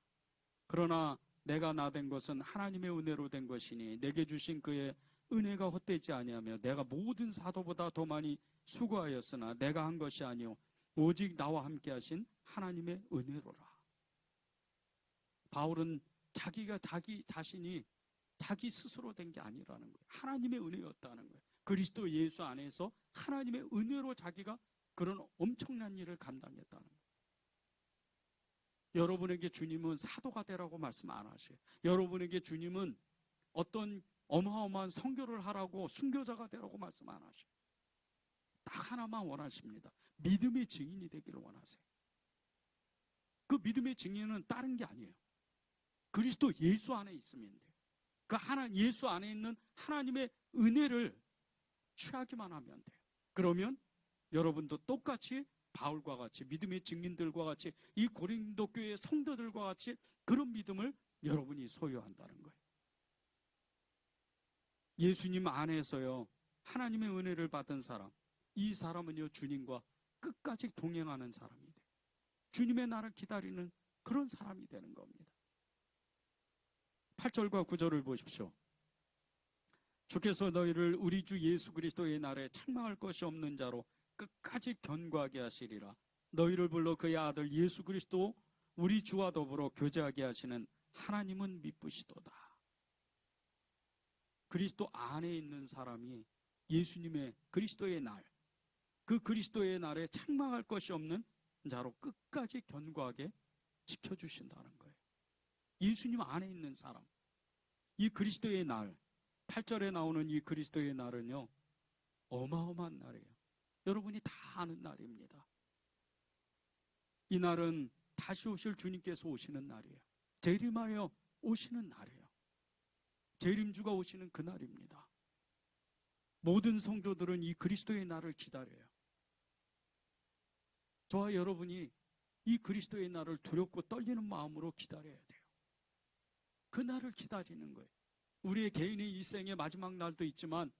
그러나 내가 나 된 것은 하나님의 은혜로 된 것이니 내게 주신 그의 은혜가 헛되지 아니하며 내가 모든 사도보다 더 많이 수고하였으나 내가 한 것이 아니요 오직 나와 함께 하신 하나님의 은혜로라. 바울은 자기가 자기 자신이 자기 스스로 된 게 아니라는 거예요. 하나님의 은혜였다는 거예요. 그리스도 예수 안에서 하나님의 은혜로 자기가 그런 엄청난 일을 감당했다는 거예요. 여러분에게 주님은 사도가 되라고 말씀 안 하셔요. 여러분에게 주님은 어떤 어마어마한 선교를 하라고 순교자가 되라고 말씀 안 하셔요. 딱 하나만 원하십니다. 믿음의 증인이 되기를 원하세요. 그 믿음의 증인은 다른 게 아니에요. 그리스도 예수 안에 있으면 돼요. 그 예수 안에 있는 하나님의 은혜를 취하기만 하면 돼요. 그러면 여러분도 똑같이 바울과 같이 믿음의 증인들과 같이 이 고린도 교회 성도들과 같이 그런 믿음을 여러분이 소유한다는 거예요. 예수님 안에서요 하나님의 은혜를 받은 사람, 이 사람은요 주님과 끝까지 동행하는 사람이 돼요. 주님의 날을 기다리는 그런 사람이 되는 겁니다. 8절과 9절을 보십시오. 주께서 너희를 우리 주 예수 그리스도의 날에 책망할 것이 없는 자로 끝까지 견고하게 하시리라. 너희를 불러 그의 아들 예수 그리스도 우리 주와 더불어 교제하게 하시는 하나님은 미쁘시도다. 그리스도 안에 있는 사람이 예수님의 그리스도의 날, 그 그리스도의 날에 책망할 것이 없는 자로 끝까지 견고하게 지켜주신다는 거예요. 예수님 안에 있는 사람, 이 그리스도의 날, 8절에 나오는 이 그리스도의 날은요 어마어마한 날이에요. 여러분이 다 아는 날입니다. 이 날은 다시 오실 주님께서 오시는 날이에요. 재림하여 오시는 날이에요. 재림주가 오시는 그 날입니다. 모든 성도들은 이 그리스도의 날을 기다려요. 저와 여러분이 이 그리스도의 날을 두렵고 떨리는 마음으로 기다려야 돼요. 그 날을 기다리는 거예요. 우리의 개인의 일생의 마지막 날도 있지만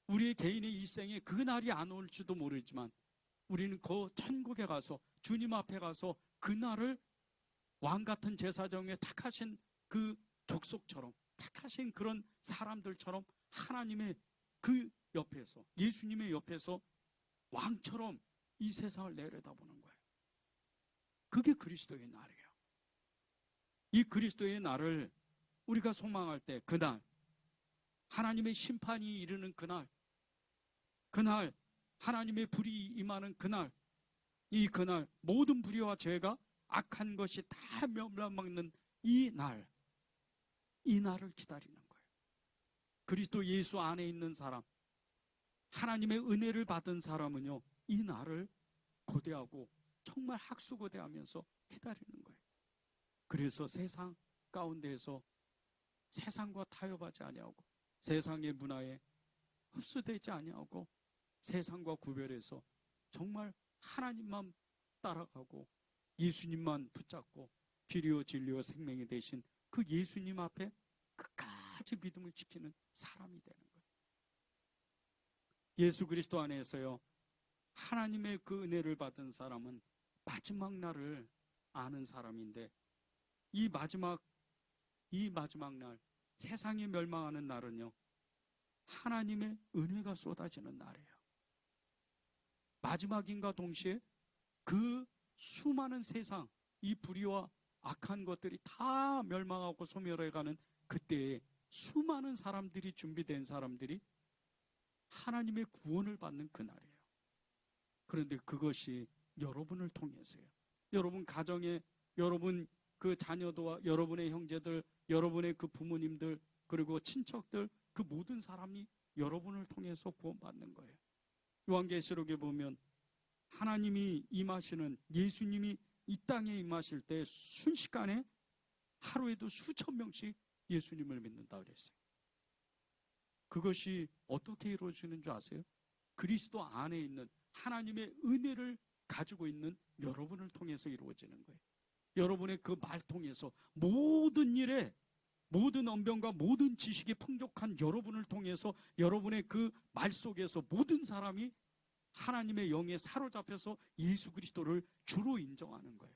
우리의 개인의 일생에 그 날이 안 올지도 모르지만 우리는 그 천국에 가서 주님 앞에 가서 그 날을 왕같은 제사장에 택하신 그 족속처럼 택하신 그런 사람들처럼 하나님의 그 옆에서 예수님의 옆에서 왕처럼 이 세상을 내려다보는 거예요. 그게 그리스도의 날이에요. 이 그리스도의 날을 우리가 소망할 때 그날 하나님의 심판이 이르는 그날, 그날 하나님의 불이 임하는 그날, 이 그날 모든 불의와 죄가 악한 것이 다 멸망먹는 이 날을 기다리는 거예요. 그리스도 예수 안에 있는 사람, 하나님의 은혜를 받은 사람은요, 이 날을 고대하고 정말 학수고대하면서 기다리는 거예요. 그래서 세상 가운데에서 세상과 타협하지 아니하고 세상의 문화에 흡수되지 아니하고 세상과 구별해서 정말 하나님만 따라가고 예수님만 붙잡고 피리오 진리와 생명이 되신 그 예수님 앞에 끝까지 믿음을 지키는 사람이 되는 거예요. 예수 그리스도 안에서요, 하나님의 그 은혜를 받은 사람은 마지막 날을 아는 사람인데, 이 마지막 날, 세상이 멸망하는 날은요, 하나님의 은혜가 쏟아지는 날이에요. 마지막인과 동시에 그 수많은 세상, 이 불의와 악한 것들이 다 멸망하고 소멸해가는 그때에 수많은 사람들이, 준비된 사람들이 하나님의 구원을 받는 그날이에요. 그런데 그것이 여러분을 통해서요. 여러분 가정에, 여러분 그 자녀도와 여러분의 형제들, 여러분의 그 부모님들, 그리고 친척들, 그 모든 사람이 여러분을 통해서 구원받는 거예요. 요한계시록에 보면 하나님이 임하시는, 예수님이 이 땅에 임하실 때 순식간에 하루에도 수천 명씩 예수님을 믿는다 그랬어요. 그것이 어떻게 이루어지는 줄 아세요? 그리스도 안에 있는 하나님의 은혜를 가지고 있는 여러분을 통해서 이루어지는 거예요. 여러분의 그 말 통해서 모든 일에, 모든 언변과 모든 지식이 풍족한 여러분을 통해서 여러분의 그 말 속에서 모든 사람이 하나님의 영에 사로잡혀서 예수 그리스도를 주로 인정하는 거예요.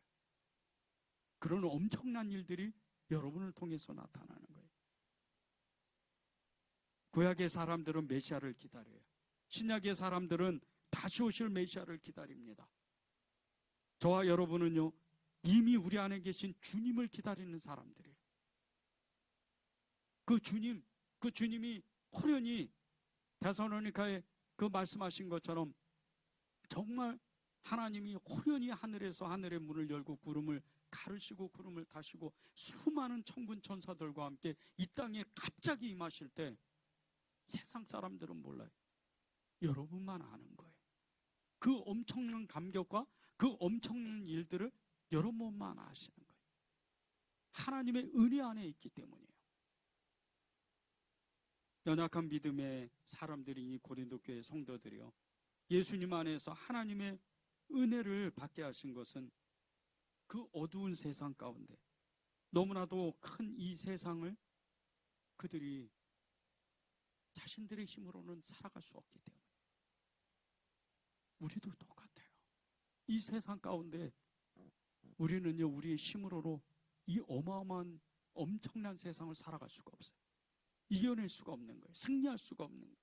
그런 엄청난 일들이 여러분을 통해서 나타나는 거예요. 구약의 사람들은 메시아를 기다려요. 신약의 사람들은 다시 오실 메시아를 기다립니다. 저와 여러분은요, 이미 우리 안에 계신 주님을 기다리는 사람들이에요. 그 주님이 호련히 데살로니가에 그 말씀하신 것처럼 정말 하나님이 호련히 하늘에서 하늘의 문을 열고 구름을 가르시고 구름을 타시고 수많은 천군 천사들과 함께 이 땅에 갑자기 임하실 때 세상 사람들은 몰라요. 여러분만 아는 거예요. 그 엄청난 감격과 그 엄청난 일들을 여러분만 아시는 거예요. 하나님의 은혜 안에 있기 때문이에요. 연약한 믿음의 사람들이, 이 고린도 교회 성도들이요, 예수님 안에서 하나님의 은혜를 받게 하신 것은 그 어두운 세상 가운데, 너무나도 큰 이 세상을 그들이 자신들의 힘으로는 살아갈 수 없기 때문에, 우리도 똑같아요. 이 세상 가운데 우리는요, 우리의 힘으로는 이 어마어마한 엄청난 세상을 살아갈 수가 없어요. 이겨낼 수가 없는 거예요. 승리할 수가 없는 거예요.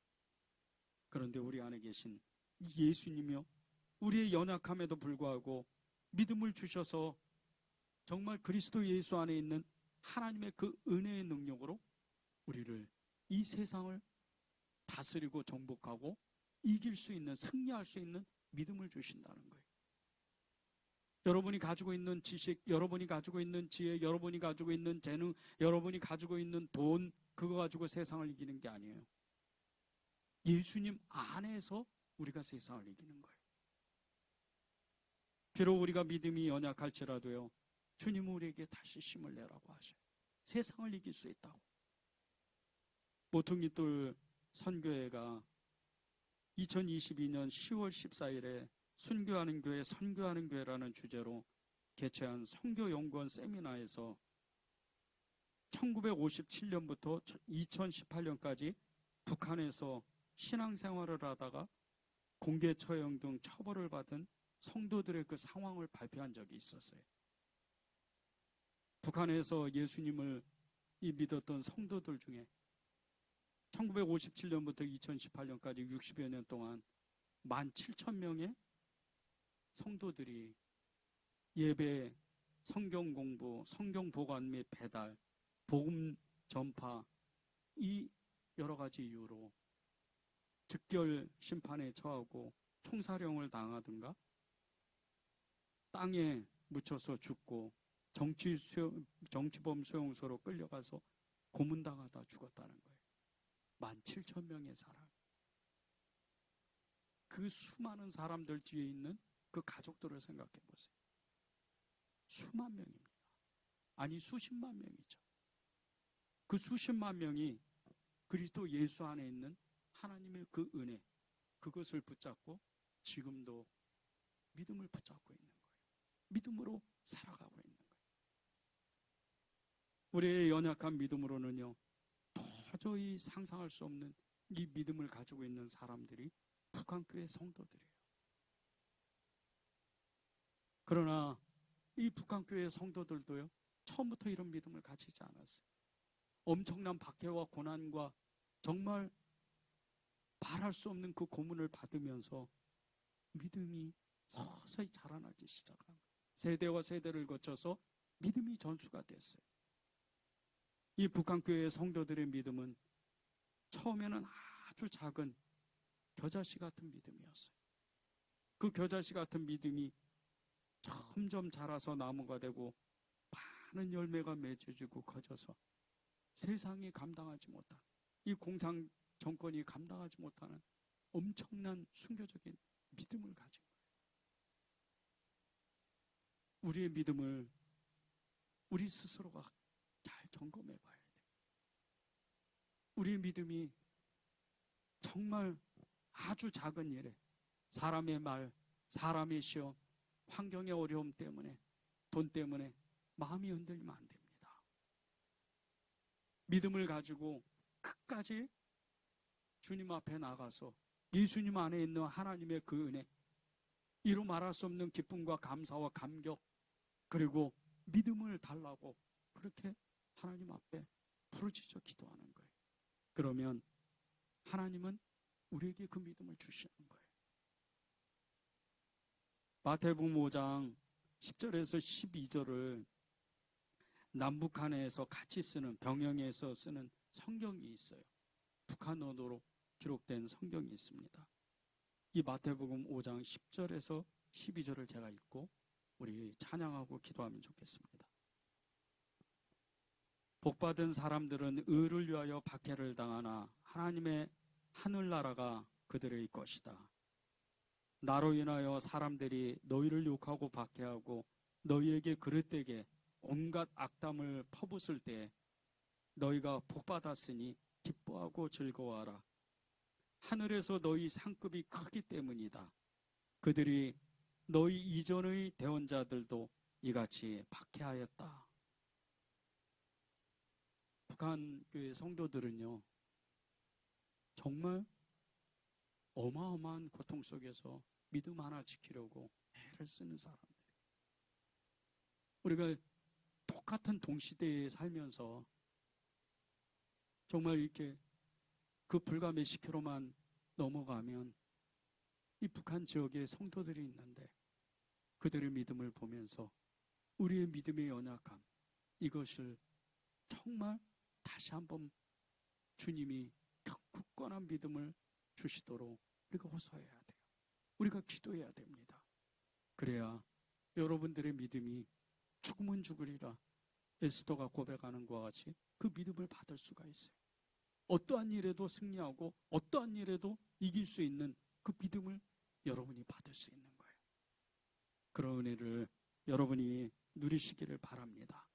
그런데 우리 안에 계신 예수님이요, 우리의 연약함에도 불구하고 믿음을 주셔서 정말 그리스도 예수 안에 있는 하나님의 그 은혜의 능력으로 우리를, 이 세상을 다스리고 정복하고 이길 수 있는, 승리할 수 있는 믿음을 주신다는 거예요. 여러분이 가지고 있는 지식, 여러분이 가지고 있는 지혜, 여러분이 가지고 있는 재능, 여러분이 가지고 있는 돈, 그거 가지고 세상을 이기는 게 아니에요. 예수님 안에서 우리가 세상을 이기는 거예요. 비록 우리가 믿음이 연약할지라도요, 주님은 우리에게 다시 힘을 내라고 하셔요. 세상을 이길 수 있다고. 모퉁이돌 선교회가 2022년 10월 14일에 순교하는 교회, 선교하는 교회라는 주제로 개최한 선교연구원 세미나에서 1957년부터 2018년까지 북한에서 신앙생활을 하다가 공개 처형 등 처벌을 받은 성도들의 그 상황을 발표한 적이 있었어요. 북한에서 예수님을 믿었던 성도들 중에 1957년부터 2018년까지 60여 년 동안 17,000명의 성도들이 예배, 성경 공부, 성경 보관 및 배달, 복음 전파, 이 여러 가지 이유로 즉결 심판에 처하고 총사령을 당하든가 땅에 묻혀서 죽고 정치범 수용소로 끌려가서 고문당하다 죽었다는 거예요. 17,000명의 사람. 그 수많은 사람들 뒤에 있는 그 가족들을 생각해 보세요. 수만 명입니다. 아니 수십만 명이죠. 그 수십만 명이 그리스도 예수 안에 있는 하나님의 그 은혜, 그것을 붙잡고 지금도 믿음을 붙잡고 있는 거예요. 믿음으로 살아가고 있는 거예요. 우리의 연약한 믿음으로는요, 도저히 상상할 수 없는 이 믿음을 가지고 있는 사람들이 북한교회 성도들이에요. 그러나 이 북한교회 성도들도요, 처음부터 이런 믿음을 가지지 않았어요. 엄청난 박해와 고난과 정말 말할 수 없는 그 고문을 받으면서 믿음이 서서히 자라나기 시작한 거예요. 세대와 세대를 거쳐서 믿음이 전수가 됐어요. 이 북한교회 성도들의 믿음은 처음에는 아주 작은 겨자씨 같은 믿음이었어요. 그 겨자씨 같은 믿음이 점점 자라서 나무가 되고 많은 열매가 맺어지고 커져서 세상이 감당하지 못한, 이 공산 정권이 감당하지 못하는 엄청난 순교적인 믿음을 가진 거예요. 우리의 믿음을 우리 스스로가 잘 점검해 봐야 돼요. 우리의 믿음이 정말 아주 작은 일에, 사람의 말, 사람의 시험, 환경의 어려움 때문에, 돈 때문에 마음이 흔들리면 안 됩니다. 믿음을 가지고 끝까지 주님 앞에 나가서 예수님 안에 있는 하나님의 그 은혜, 이루 말할 수 없는 기쁨과 감사와 감격, 그리고 믿음을 달라고 그렇게 하나님 앞에 부르짖어 기도하는 거예요. 그러면 하나님은 우리에게 그 믿음을 주시는 거예요. 마태복음 5장 10절에서 12절을 남북한에서 같이 쓰는, 병영에서 쓰는 성경이 있어요. 북한어로 기록된 성경이 있습니다. 이 마태복음 5장 10절에서 12절을 제가 읽고 우리 찬양하고 기도하면 좋겠습니다. 복받은 사람들은 의를 위하여 박해를 당하나 하나님의 하늘나라가 그들의 것이다. 나로 인하여 사람들이 너희를 욕하고 박해하고 너희에게 그릇되게 온갖 악담을 퍼붓을 때 너희가 복받았으니 기뻐하고 즐거워하라. 하늘에서 너희 상급이 크기 때문이다. 그들이 너희 이전의 대원자들도 이같이 박해하였다. 북한 교회 성도들은요, 정말 어마어마한 고통 속에서 믿음 하나 지키려고 애를 쓰는 사람들. 우리가 똑같은 동시대에 살면서 정말 이렇게 그 불과 몇십 킬로만 넘어가면 이 북한 지역에 성도들이 있는데 그들의 믿음을 보면서 우리의 믿음의 연약함, 이것을 정말 다시 한번 주님이 굳건한 믿음을 주시도록 우리가 호소해야 돼요. 우리가 기도해야 됩니다. 그래야 여러분들의 믿음이 죽으면 죽으리라 에스더가 고백하는 것과 같이 그 믿음을 받을 수가 있어요. 어떠한 일에도 승리하고 어떠한 일에도 이길 수 있는 그 믿음을 여러분이 받을 수 있는 거예요. 그런 은혜를 여러분이 누리시기를 바랍니다.